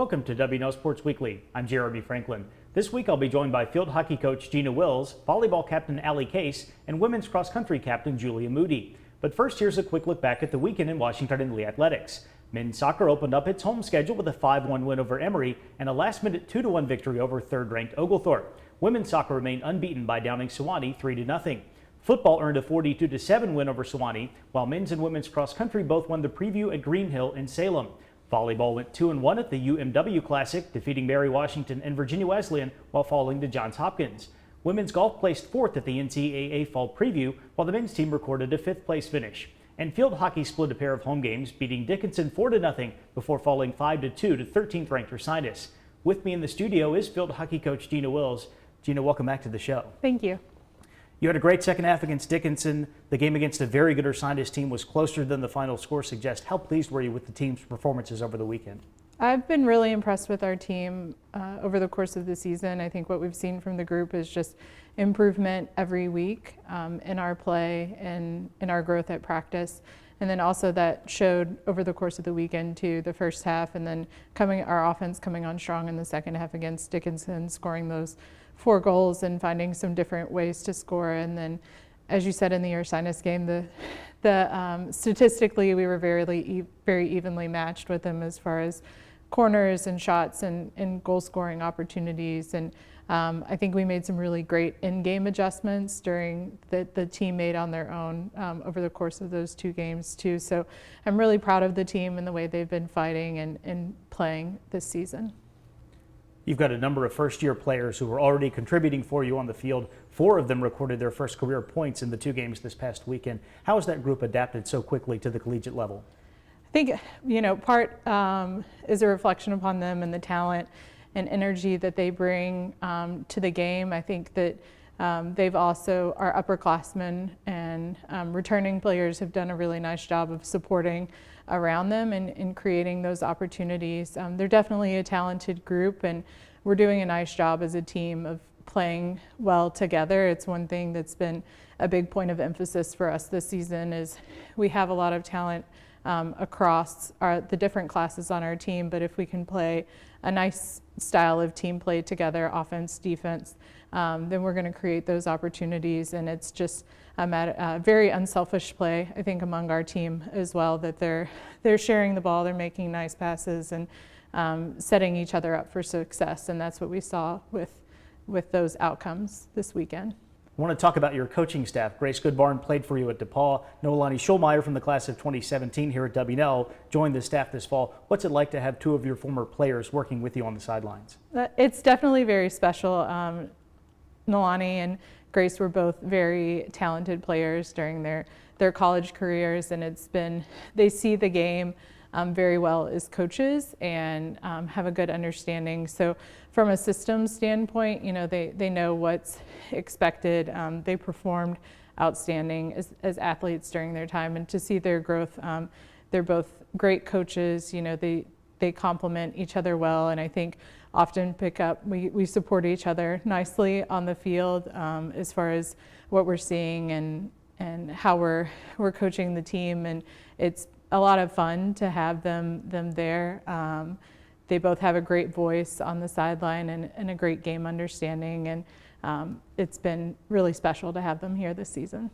Welcome to W&L Sports Weekly. I'm Jeremy Franklin. This week I'll be joined by field hockey coach Gina Wills, volleyball captain Allie Case, and women's cross country captain Julia Moody. But first, here's a quick look back at the weekend in Washington and Lee athletics. Men's soccer opened up its home schedule with a 5-1 win over Emory and a last-minute 2-1 victory over third-ranked Oglethorpe. Women's soccer remained unbeaten by downing Sewanee 3-0. Football earned a 42-7 win over Sewanee, while men's and women's cross country both won the preview at Green Hill in Salem. Volleyball went 2-1 at the UMW Classic, defeating Mary Washington and Virginia Wesleyan while falling to Johns Hopkins. Women's golf placed fourth at the NCAA Fall Preview, while the men's team recorded a fifth-place finish. And field hockey split a pair of home games, beating Dickinson 4-0 before falling 5-2 to 13th-ranked Ursinus. With me in the studio is field hockey coach Gina Wills. Gina, welcome back to the show. Thank you. You had a great second half against Dickinson. The game against a very good Ursinus team was closer than the final score suggests. How pleased were you with the team's performances over the weekend? I've been really impressed with our team over the course of the season. I think what we've seen from the group is just improvement every week in our play and in our growth at practice. And then also that showed over the course of the weekend too, the first half, and then our offense coming on strong in the second half against Dickinson, scoring those 4 goals and finding some different ways to score. And then, as you said in the Ursinus game, statistically we were very evenly matched with them as far as corners and shots and goal scoring opportunities. And I think we made some really great in-game adjustments during the team made on their own over the course of those 2 games too. So I'm really proud of the team and the way they've been fighting and playing this season. You've got a number of first-year players who are already contributing for you on the field. 4 of them recorded their first career points in the 2 games this past weekend. How has that group adapted so quickly to the collegiate level? I think, part is a reflection upon them and the talent and energy that they bring to the game. I think that they've also, our upperclassmen and returning players have done a really nice job of supporting around them and creating those opportunities. They're definitely a talented group, and we're doing a nice job as a team of playing well together. It's one thing that's been a big point of emphasis for us this season is we have a lot of talent across the different classes on our team, but if we can play a nice style of team play together, offense, defense, then we're going to create those opportunities. And it's just a very unselfish play, I think, among our team as well, that they're sharing the ball, they're making nice passes and setting each other up for success. And that's what we saw with those outcomes this weekend. I want to talk about your coaching staff. Grace Goodbarn played for you at DePaul. Noelani Schulmeyer from the class of 2017 here at W&L joined the staff this fall. What's it like to have 2 of your former players working with you on the sidelines? It's definitely very special. Noelani and Grace were both very talented players during their college careers, and they see the game very well as coaches and have a good understanding. So from a systems standpoint, they know what's expected. They performed outstanding as athletes during their time, and to see their growth, they're both great coaches. They complement each other well, and I think often we support each other nicely on the field as far as what we're seeing and how we're coaching the team, and it's a lot of fun to have them there. They both have a great voice on the sideline and a great game understanding, and it's been really special to have them here this season.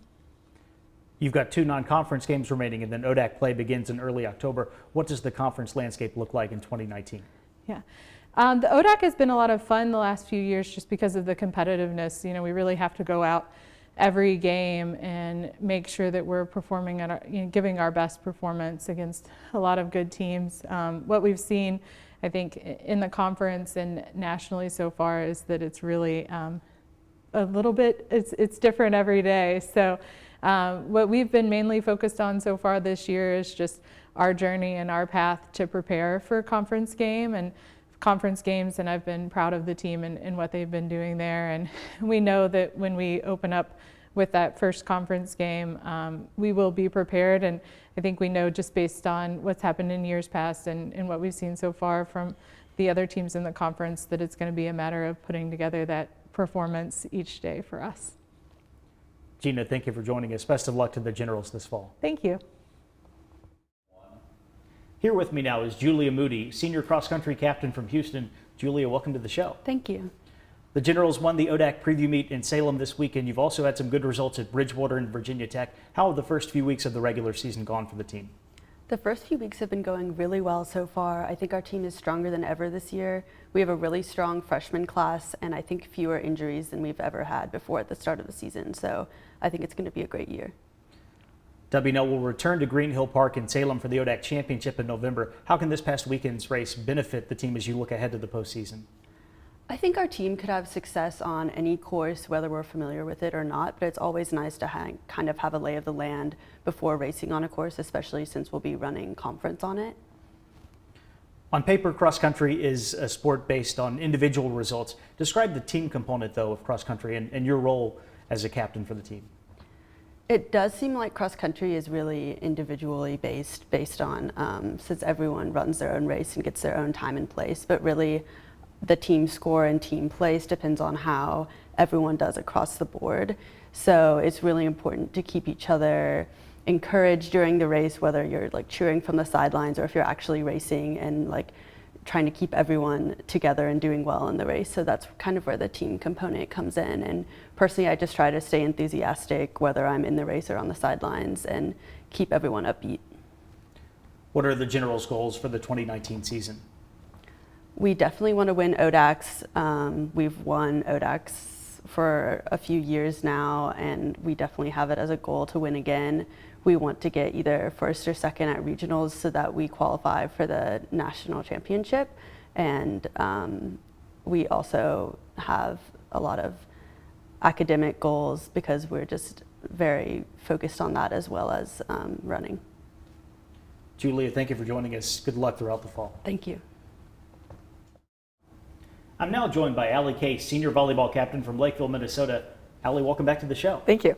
You've got 2 non-conference games remaining, and then ODAC play begins in early October. What does the conference landscape look like in 2019? Yeah. The ODAC has been a lot of fun the last few years just because of the competitiveness. We really have to go out every game and make sure that we're performing at giving our best performance against a lot of good teams. What we've seen, I think, in the conference and nationally so far is that it's really a little bit, it's different every day. So what we've been mainly focused on so far this year is just our journey and our path to prepare for conference games, and I've been proud of the team and what they've been doing there. And we know that when we open up with that first conference game, we will be prepared. And I think we know just based on what's happened in years past and what we've seen so far from the other teams in the conference that it's going to be a matter of putting together that performance each day for us. Gina, thank you for joining us. Best of luck to the Generals this fall. Thank you. Here with me now is Julia Moody, senior cross-country captain from Houston. Julia, welcome to the show. Thank you. The Generals won the ODAC preview meet in Salem this weekend. You've also had some good results at Bridgewater and Virginia Tech. How have the first few weeks of the regular season gone for the team? The first few weeks have been going really well so far. I think our team is stronger than ever this year. We have a really strong freshman class, and I think fewer injuries than we've ever had before at the start of the season. So I think it's going to be a great year. W&L will return to Green Hill Park in Salem for the ODAC Championship in November. How can this past weekend's race benefit the team as you look ahead to the postseason? I think our team could have success on any course, whether we're familiar with it or not, but it's always nice to kind of have a lay of the land before racing on a course, especially since we'll be running conference on it. On paper, cross country is a sport based on individual results. Describe the team component, though, of cross country and your role as a captain for the team. It does seem like cross country is really individually based on, since everyone runs their own race and gets their own time and place, but really the team score and team place depends on how everyone does across the board. So it's really important to keep each other encouraged during the race, whether you're like cheering from the sidelines or if you're actually racing, and like trying to keep everyone together and doing well in the race. So that's kind of where the team component comes in. And personally, I just try to stay enthusiastic, whether I'm in the race or on the sidelines, and keep everyone upbeat. What are the Generals' goals for the 2019 season? We definitely want to win ODACs. We've won ODACs for a few years now, and we definitely have it as a goal to win again. We want to get either first or second at regionals so that we qualify for the national championship. And we also have a lot of academic goals because we're just very focused on that as well as running. Julia, thank you for joining us. Good luck throughout the fall. Thank you. I'm now joined by Allie Case, senior volleyball captain from Lakeville, Minnesota. Allie, welcome back to the show. Thank you.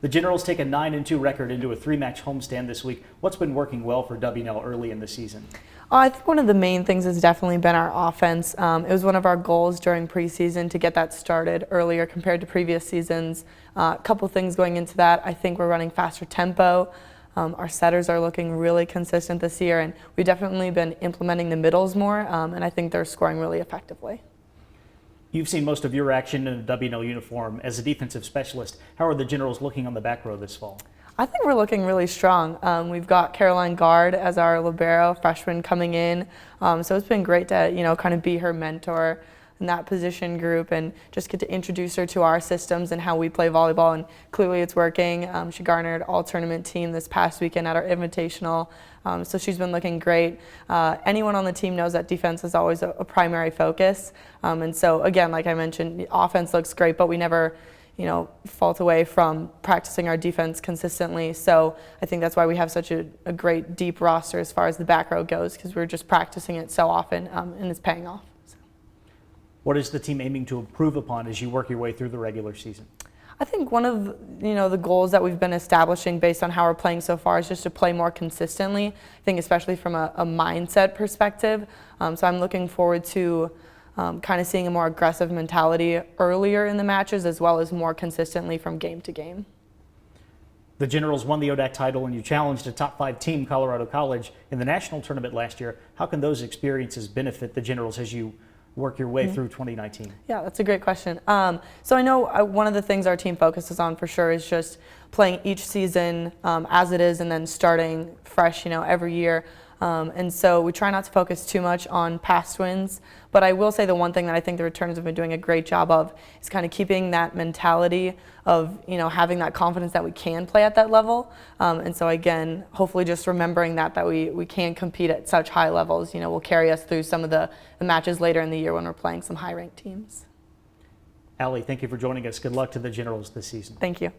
The Generals take a 9-2 record into a 3-match homestand this week. What's been working well for W&L early in the season? I think one of the main things has definitely been our offense. It was one of our goals during preseason to get that started earlier compared to previous seasons. A couple things going into that. I think we're running faster tempo. Our setters are looking really consistent this year, and we've definitely been implementing the middles more, and I think they're scoring really effectively. You've seen most of your action in a W&L uniform as a defensive specialist. How are the Generals looking on the back row this fall? I think we're looking really strong. We've got Caroline Guard as our libero freshman coming in, so it's been great to kind of be her mentor in that position group and just get to introduce her to our systems and how we play volleyball, and clearly it's working. She garnered all-tournament team this past weekend at our Invitational, so she's been looking great. Anyone on the team knows that defense is always a primary focus, and so again, like I mentioned, the offense looks great, but we never fault away from practicing our defense consistently. So I think that's why we have such a great deep roster as far as the back row goes, because we're just practicing it so often, and it's paying off. What is the team aiming to improve upon as you work your way through the regular season? I think one of the goals that we've been establishing based on how we're playing so far is just to play more consistently. I think especially from a mindset perspective. So I'm looking forward to kind of seeing a more aggressive mentality earlier in the matches, as well as more consistently from game to game. The Generals won the ODAC title, and you challenged a top 5 team, Colorado College, in the national tournament last year. How can those experiences benefit the Generals as you work your way through 2019? Yeah, that's a great question. So I know one of the things our team focuses on for sure is just playing each season as it is, and then starting fresh, every year. And so we try not to focus too much on past wins, but I will say the one thing that I think the returners have been doing a great job of is kind of keeping that mentality of, having that confidence that we can play at that level. And so again, hopefully just remembering that we can compete at such high levels, will carry us through some of the matches later in the year when we're playing some high-ranked teams. Allie, thank you for joining us. Good luck to the Generals this season. Thank you.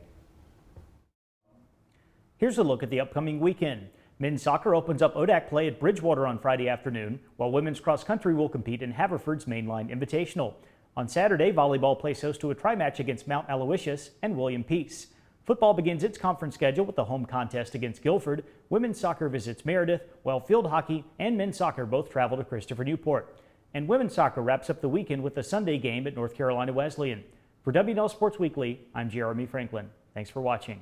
Here's a look at the upcoming weekend. Men's soccer opens up ODAC play at Bridgewater on Friday afternoon, while women's cross country will compete in Haverford's Mainline Invitational. On Saturday, volleyball plays host to a tri-match against Mount Aloysius and William Peace. Football begins its conference schedule with the home contest against Guilford. Women's soccer visits Meredith, while field hockey and men's soccer both travel to Christopher Newport. And women's soccer wraps up the weekend with a Sunday game at North Carolina Wesleyan. For W&L Sports Weekly, I'm Jeremy Franklin. Thanks for watching.